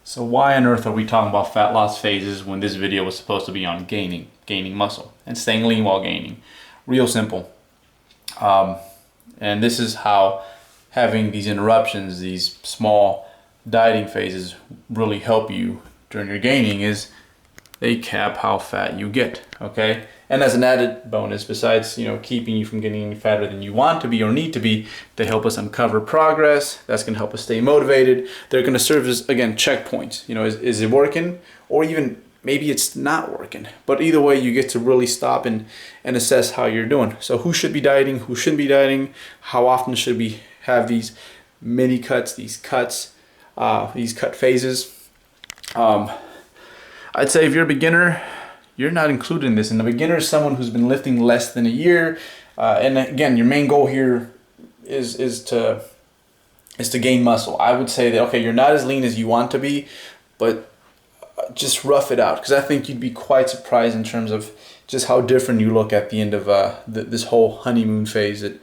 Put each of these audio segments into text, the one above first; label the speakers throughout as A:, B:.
A: So why on earth are we talking about fat loss phases when this video was supposed to be on gaining muscle and staying lean while gaining? Real simple. And this is how having these interruptions, these small dieting phases really help you during your gaining, is they cap how fat you get, okay? And as an added bonus, besides, keeping you from getting any fatter than you want to be or need to be, they help us uncover progress. That's gonna help us stay motivated. They're gonna serve as, again, checkpoints. Is it working? Or even maybe it's not working. But either way, you get to really stop and assess how you're doing. So who should be dieting? Who shouldn't be dieting? How often should we have these mini cuts, these cut phases? I'd say if you're a beginner, you're not included in this. And a beginner is someone who's been lifting less than a year. And again, your main goal here is to gain muscle. I would say that, okay, you're not as lean as you want to be, but just rough it out. Because I think you'd be quite surprised in terms of just how different you look at the end of this whole honeymoon phase that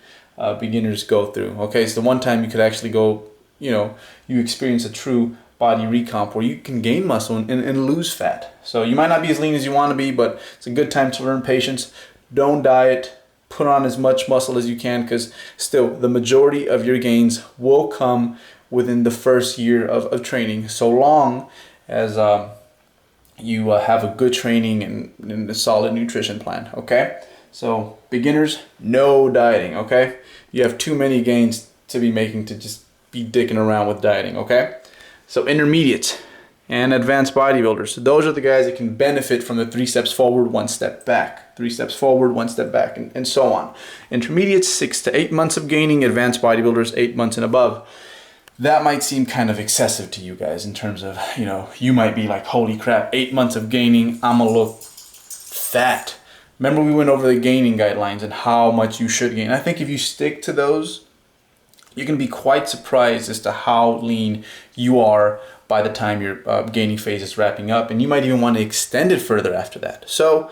A: beginners go through. Okay, it's the one time you could actually go, you experience a true body recomp where you can gain muscle and lose fat. So you might not be as lean as you want to be, but it's a good time to learn patience. Don't diet. Put on as much muscle as you can, because still the majority of your gains will come within the first year of training, so long as you have a good training and a solid nutrition plan, okay? So beginners, no dieting, okay? You have too many gains to be making to just be dicking around with dieting, okay? So intermediates and advanced bodybuilders, so those are the guys that can benefit from the 3 steps forward, 1 step back, 3 steps forward, 1 step back, and so on. Intermediates, 6 to 8 months of gaining. Advanced bodybuilders, 8 months and above. That might seem kind of excessive to you guys in terms of, you might be like, holy crap, 8 months of gaining, I'm gonna look fat. Remember we went over the gaining guidelines and how much you should gain. I think if you stick to those, you can be quite surprised as to how lean you are by the time your gaining phase is wrapping up, and you might even want to extend it further after that. So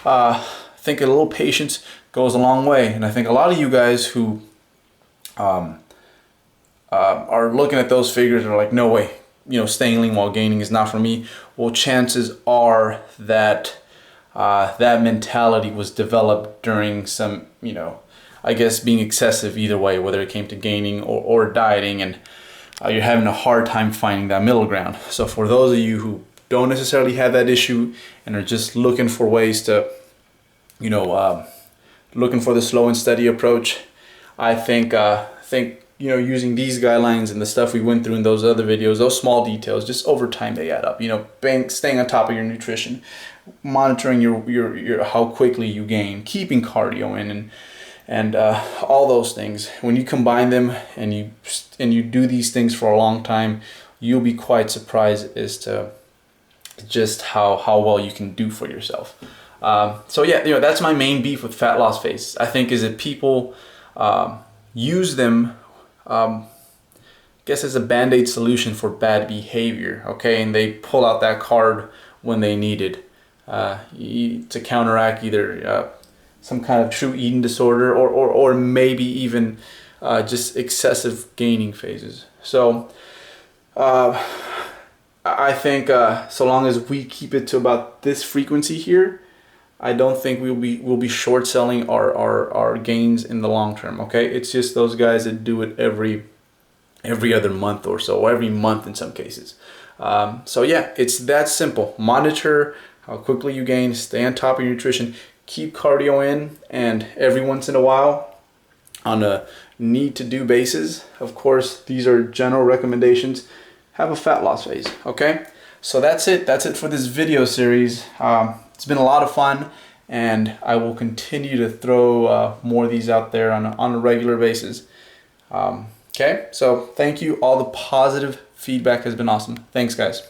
A: I think a little patience goes a long way, and I think a lot of you guys who are looking at those figures are like, no way, staying lean while gaining is not for me. Well, chances are that that mentality was developed during some, I guess being excessive either way, whether it came to gaining or dieting, and you're having a hard time finding that middle ground. So for those of you who don't necessarily have that issue and are just looking for ways to, looking for the slow and steady approach, I think using these guidelines and the stuff we went through in those other videos, those small details, just over time they add up. Staying on top of your nutrition, monitoring your how quickly you gain, keeping cardio in, and all those things. When you combine them and you do these things for a long time, you'll be quite surprised as to just how well you can do for yourself. So yeah, that's my main beef with fat loss phases. I think is that people use them, I guess, as a band-aid solution for bad behavior. Okay, and they pull out that card when they need it to counteract either some kind of true eating disorder or maybe even just excessive gaining phases. So I think so long as we keep it to about this frequency here, I don't think we'll be short selling our gains in the long term. Okay, it's just those guys that do it every other month or so, or every month in some cases. So yeah, it's that simple. Monitor how quickly you gain, stay on top of your nutrition, keep cardio in, and every once in a while, on a need to do basis, of course, these are general recommendations, have a fat loss phase, okay? So that's it for this video series. It's been a lot of fun, and I will continue to throw more of these out there on a regular basis. Okay, so thank you. All the positive feedback has been awesome. Thanks, guys.